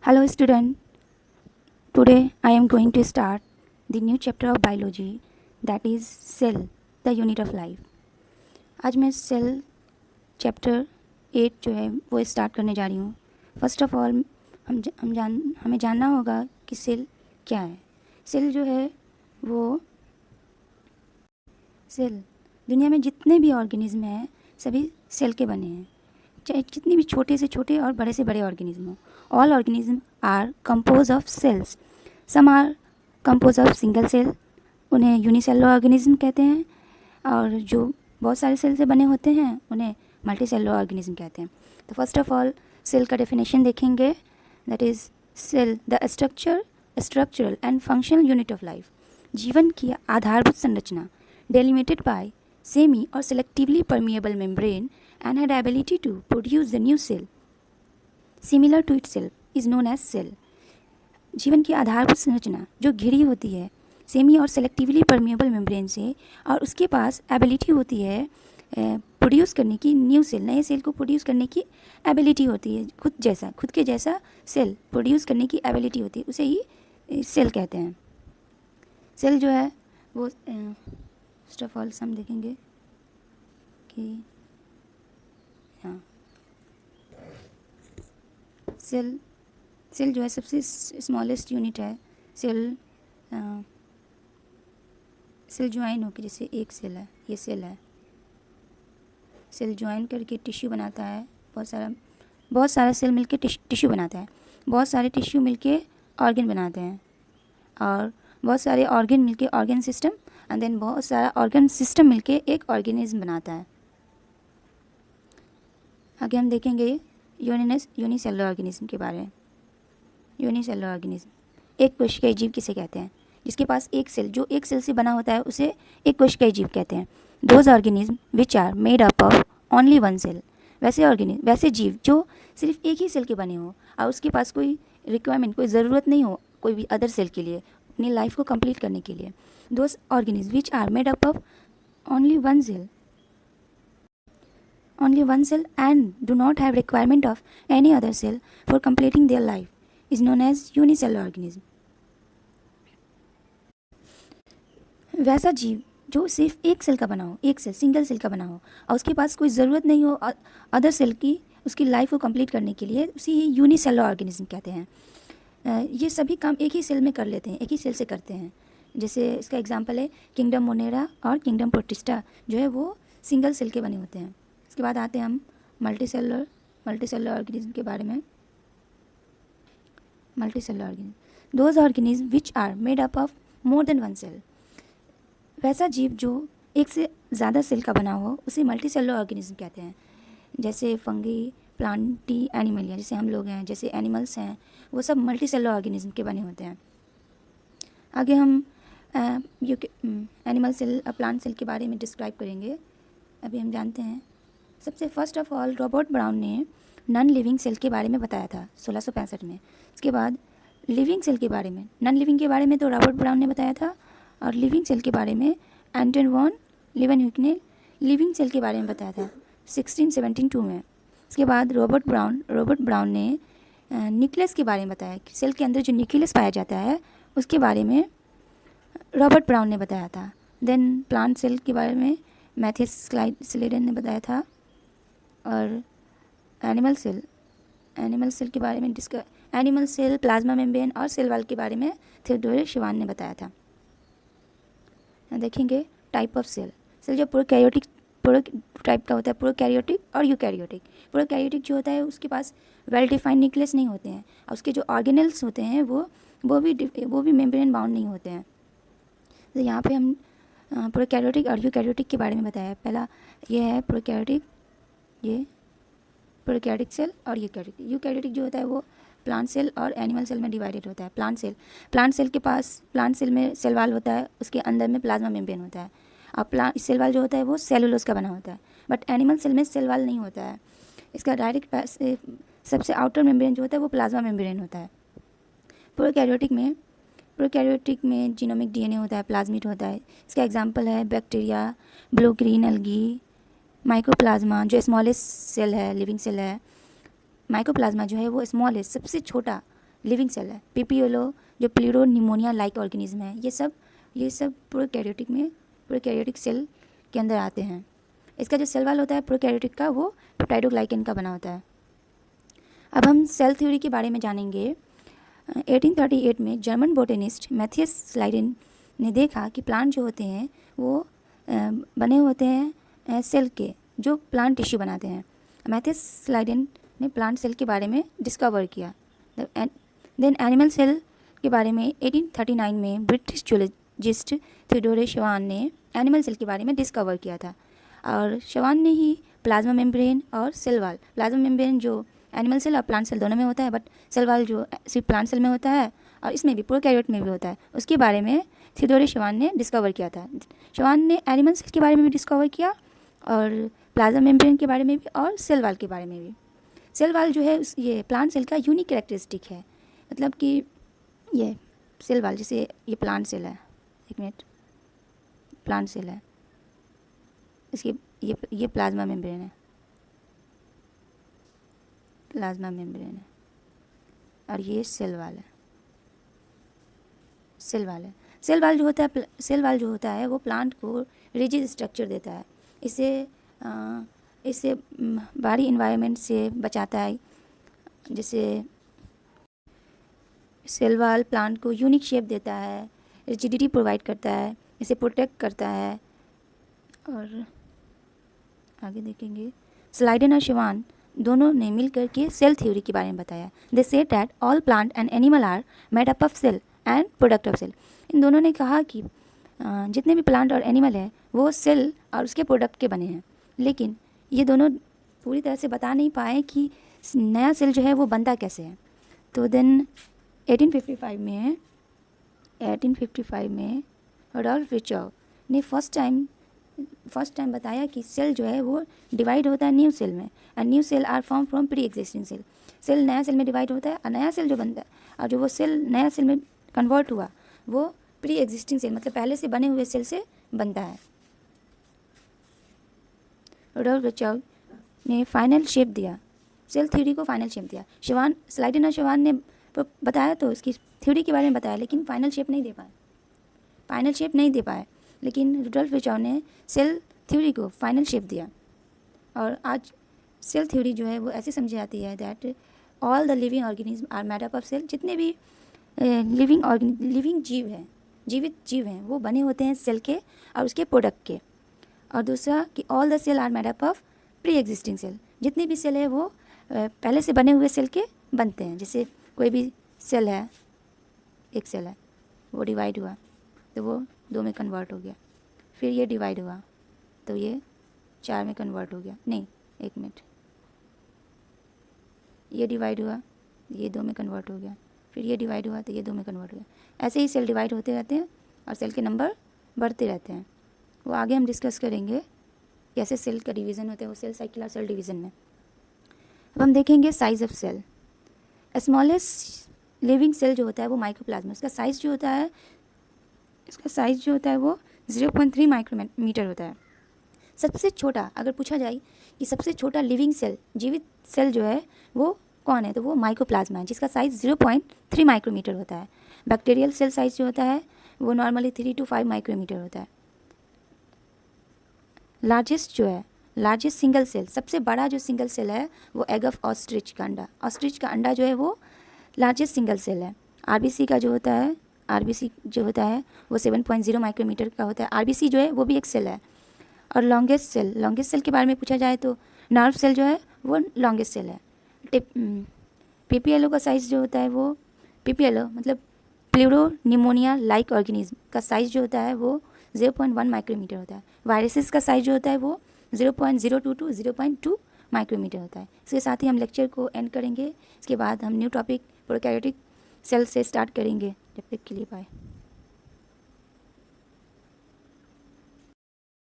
Hello student, today I am going to start the new chapter of biology, that is cell, the unit of life. आज मैं cell chapter 8 जो है वो start करने जा रही हूँ. फर्स्ट ऑफ ऑल हमें जानना होगा कि सेल क्या है. सेल जो है वो सेल दुनिया में जितने भी ऑर्गेनिज्म हैं सभी सेल के बने हैं, चाहे जितने भी छोटे से छोटे और बड़े से बड़े ऑर्गेनिज्म हो. All organisms are compose of cells. Some are compose of single cell, उन्हें यूनिसेलुलर ऑर्गेनिज्म कहते हैं. और जो बहुत सारे सेल से बने होते हैं उन्हें मल्टी सेलुलर ऑर्गेनिज्म कहते हैं. तो फर्स्ट ऑफ ऑल सेल का डेफिनेशन देखेंगे. That is cell the structural and functional unit of life. जीवन की आधारभूत संरचना, डेलिमिटेड बाय सेमी और selectively permeable membrane and had ability to produce the new cell similar to itself is known as cell. जीवन की आधारभूत संरचना जो घिरी होती है सेमी और सेलेक्टिवली परमिएबल मेम्ब्रेन से, और उसके पास एबिलिटी होती है प्रोड्यूस करने की न्यू सेल, नए सेल को प्रोड्यूस करने की एबिलिटी होती है. खुद के जैसा सेल प्रोड्यूस करने की एबिलिटी होती है, उसे ही सेल कहते हैं. सेल जो है वो फर्स्ट ऑफ ऑल हम देखेंगे कि सेल जो है सबसे स्मॉलेस्ट यूनिट है. सेल ज्वाइन होकर, जैसे एक सेल है, ये सेल है, सेल ज्वाइन करके टिश्यू बनाता है. बहुत सारा सेल मिलके टिश्यू बनाता है. बहुत सारे टिश्यू मिलके ऑर्गन बनाते हैं, और बहुत सारे ऑर्गन मिलके ऑर्गन सिस्टम, एंड देन बहुत सारा ऑर्गन सिस्टम मिलके एक ऑर्गेनिज्म बनाता है. आगे हम देखेंगे यूनिसेलुलर ऑर्गेनिज्म के बारे में. यूनिसेलुलर ऑर्गेनिज्म एक कोशिकीय जीव किसे कहते हैं? जिसके पास एक सेल, जो एक सेल से बना होता है उसे एक कोशिकीय जीव कहते हैं. Those organisms which are made up of only one cell. वैसे जीव जो सिर्फ एक ही सेल के बने हो और उसके पास कोई रिक्वायरमेंट, कोई ज़रूरत नहीं हो कोई भी अदर सेल के लिए अपनी लाइफ को कंप्लीट करने के लिए. Those organisms which are made up of only one cell and do not have requirement of any other cell for completing their life is known as unicellular organism. वैसा जीव जो सिर्फ एक सेल का बना हो, एक सेल सिंगल सेल का बना हो, और उसके पास कोई ज़रूरत नहीं हो अदर सेल की उसकी लाइफ को कंप्लीट करने के लिए, उसे यूनिसेलुलर ऑर्गेनिज्म कहते हैं. ये सभी काम एक ही सेल में कर लेते हैं, एक ही सेल से करते हैं. जैसे इसका एग्जांपल है किंगडम मोनेरा और किंगडम प्रोटिस्टा, जो है वो सिंगल सेल के बने होते हैं. इसके बाद आते हैं हम मल्टी सेलुलर ऑर्गेनिज्म के बारे में. Multicellular organism those organisms which are made up of more than one cell. वैसा जीव जो एक से ज़्यादा सेल का बना हो उसे मल्टी सेलुलर ऑर्गेनिज्म कहते हैं. जैसे फंगी, प्लांटी, एनिमलिया, जैसे हम लोग हैं, जैसे एनिमल्स हैं, वो सब मल्टी सेलुलर ऑर्गेनिज्म के बने होते हैं. आगे हम एनिमल सेल और प्लांट सेल के बारे में डिस्क्राइब करेंगे. अभी हम जानते हैं. सबसे first of all Robert brown ने नॉन लिविंग सेल के बारे में बताया था 1665 में. इसके बाद लिविंग सेल के बारे में, नॉन लिविंग के बारे में तो रॉबर्ट ब्राउन ने बताया था, और लिविंग सेल के बारे में एंटन वॉन लीवेनहुइक ने लिविंग सेल के बारे में बताया था 1672 में. इसके बाद रॉबर्ट ब्राउन ने न्यूक्लियस के बारे में बताया कि सेल के अंदर जो न्यूक्लियस पाया जाता है उसके बारे में रॉबर्ट ब्राउन ने बताया था. देन प्लांट सेल के बारे में मैथियस स्लेडन ने बताया था. और एनिमल सेल के बारे में एनिमल सेल, प्लाज्मा मेम्ब्रेन और सेल वॉल के बारे में थियोडोर शिवान ने बताया था. देखेंगे टाइप ऑफ सेल जो प्रोकैरियोटिक टाइप का होता है, प्रोकैरियोटिक और यूकैरियोटिक. प्रोकैरियोटिक जो होता है उसके पास वेल डिफाइंड न्यूक्लियस नहीं होते हैं, और उसके जो ऑर्गेनेल्स होते हैं वो भी मेम्ब्रेन बाउंड नहीं होते हैं. तो यहाँ पे हम प्रोकैरियोटिक और यूकैरियोटिक के बारे में बताया. पहला ये है प्रोकैरियोटिक, ये प्रोकैरियोटिक सेल और यूकैरियोटिक जो होता है वो प्लांट सेल और एनिमल सेल में डिवाइडेड होता है. प्लांट सेल में सेल वाल होता है, उसके अंदर में प्लाज्मा मेम्ब्रेन होता है. और सेल वाल जो होता है वो सेलुलोज का बना होता है. बट एनिमल सेल में सेल वाल नहीं होता है. इसका डायरेक्ट सबसे आउटर मेम्ब्रेन जो होता है वो प्लाज्मा मेम्ब्रेन होता है. प्रोकैरियोटिक में जीनोमिक डीएनए होता है, प्लाज्मिड होता है. इसका एग्जांपल है bacteria, blue green algae, mycoplasma जो स्मॉलेस्ट सेल है, लिविंग सेल है. माइक्रोप्लाज्मा जो है वो स्मॉलेस्ट सबसे छोटा लिविंग सेल है। पीपीएलओ जो प्लूरोनिमोनिया लाइक ऑर्गेनिज्म है, ये सब प्रोकैरियोटिक सेल के अंदर आते हैं। इसका जो सेल वाल होता है प्रोकैरियोटिक का, वो पेप्टाइडोग्लाइकन का बना होता है। अब हम सेल थ्योरी के बारे में जानेंगे। 1838 में जर्मन बोटेनिस्ट मैथियस स्लाइडेन ने देखा कि प्लांट जो होते हैं वो बने होते हैं सेल के, जो प्लांट टिश्यू बनाते हैं। मैथियस स्लाइडेन ने प्लांट सेल के बारे में डिस्कवर किया। देन एनिमल सेल के बारे में 1839 में ब्रिटिश जूलॉजिस्ट थियोडोर शवान ने एनिमल सेल के बारे में डिस्कवर किया था। और शवान ने ही प्लाज्मा मेम्ब्रेन और सेल वाल, प्लाज्मा मेम्ब्रेन जो एनिमल सेल और प्लांट सेल दोनों में होता है, बट सेल वाल जो सिर्फ प्लांट सेल में होता है और इसमें भी प्रोकैरियोट में भी होता है, उसके बारे में थियोडोर शवान ने डिस्कवर किया था। शवान ने एनिमल सेल के बारे में भी डिस्कवर किया और प्लाज्मा मेम्ब्रेन के बारे में भी और सेल वाल के बारे में भी। सेल वाल जो है ये प्लांट सेल का यूनिक कैरेक्टरिस्टिक है, मतलब कि ये सेल वाल, जैसे ये प्लांट सेल है, एक मिनट, प्लांट सेल है, इसकी ये प्लाज्मा मेम्ब्रेन है, प्लाज्मा मेम्ब्रेन है, और ये सेल वाल है, सेल वाल है। सेल वाल जो होता है वो प्लांट को रिजिड स्ट्रक्चर देता है, इससे बाहरी इन्वायरमेंट से बचाता है। जैसे सेल वाल प्लांट को यूनिक शेप देता है, रिजिडिटी प्रोवाइड करता है, इसे प्रोटेक्ट करता है। और आगे देखेंगे, स्लाइडेन और शवान दोनों ने मिलकर के सेल थ्योरी के बारे में बताया। They said that all plant and animal are made up of cell and product of cell. इन दोनों ने कहा कि जितने भी प्लांट और एनिमल हैं वो सेल और उसके प्रोडक्ट के बने हैं, लेकिन ये दोनों पूरी तरह से बता नहीं पाए कि नया सेल जो है वो बनता कैसे है। तो देन 1855 में रुडोल्फ विर्चोव ने फर्स्ट टाइम बताया कि सेल जो है वो डिवाइड होता है न्यू सेल में, and new cell are form from pre existing cell. Cell नया सेल में डिवाइड होता है और नया सेल जो बनता है और जो वो सेल नया सेल में कन्वर्ट हुआ वो प्री एग्जिस्टिंग सेल, मतलब पहले से बने हुए सेल से बनता है। रुडोल्फ विर्चोव ने फाइनल शेप दिया, सेल थ्योरी को फाइनल शेप दिया। स्लाइडेन और शवान ने बताया तो इसकी थ्योरी के बारे में बताया, लेकिन फाइनल शेप नहीं दे पाए। लेकिन रुडोल्फ विर्चोव ने सेल थ्योरी को फाइनल शेप दिया। और आज सेल थ्योरी जो है वो ऐसे समझी जाती है that all the living organism are made up of cell. जितने भी लिविंग जीवित जीव हैं वो बने होते हैं सेल के और उसके प्रोडक्ट के। और दूसरा कि all the cell are made up of pre existing cell. जितने भी सेल है वो पहले से बने हुए सेल के बनते हैं। जैसे कोई भी सेल है, एक सेल है, वो डिवाइड हुआ तो वो 2 में कन्वर्ट हो गया, फिर ये डिवाइड हुआ तो ये 4 में कन्वर्ट हो गया, नहीं एक मिनट, ये डिवाइड हुआ ये 2 में कन्वर्ट हो गया, फिर ये डिवाइड हुआ तो ये 2 में कन्वर्ट हो गया। ऐसे ही सेल डिवाइड होते रहते हैं और सेल के नंबर बढ़ते रहते हैं। वो आगे हम डिस्कस करेंगे कैसे सेल का डिवीज़न होता है, वो सेल साइकिल और सेल डिवीज़न में। अब हम देखेंगे size of cell. Smallest living cell जो होता है वो माइक्रोप्लाज्मा, इसका साइज़ जो होता है वो 0.3 माइक्रोमीटर होता है। सबसे छोटा, अगर पूछा जाए कि सबसे छोटा लिविंग सेल, जीवित सेल जो है वो कौन है, तो वो माइक्रोप्लाज्मा है, जिसका साइज़ 0.3 माइक्रोमीटर होता है। बैक्टीरियल सेल साइज़ जो होता है वो नॉर्मली 3 to 5 माइक्रोमीटर होता है। लार्जेस्ट सिंगल सेल, सबसे बड़ा जो सिंगल सेल है वो एग ऑफ ऑस्ट्रिच का अंडा। ऑस्ट्रिच का अंडा जो है वो लार्जेस्ट सिंगल सेल है। आरबीसी जो होता है वो 7.0 माइक्रोमीटर का होता है। आरबीसी जो है वो भी एक सेल है। और लॉन्गेस्ट सेल के बारे में पूछा जाए तो नर्व सेल जो है वो लॉन्गेस्ट सेल है। पीपीएलओ का साइज़ जो होता है वो, पीपीएलओ मतलब प्लूरोनिमोनिया लाइक ऑर्गेनिज्म का साइज़ जो होता है वो 0.1 माइक्रोमीटर होता है। वायरसेस का साइज़ जो होता है वो 0.02 to 0.2 माइक्रोमीटर होता है। इसके साथ ही हम लेक्चर को एंड करेंगे। इसके बाद हम न्यू टॉपिक प्रोकैरियोटिक सेल से स्टार्ट करेंगे। जब तक के लिए बाय।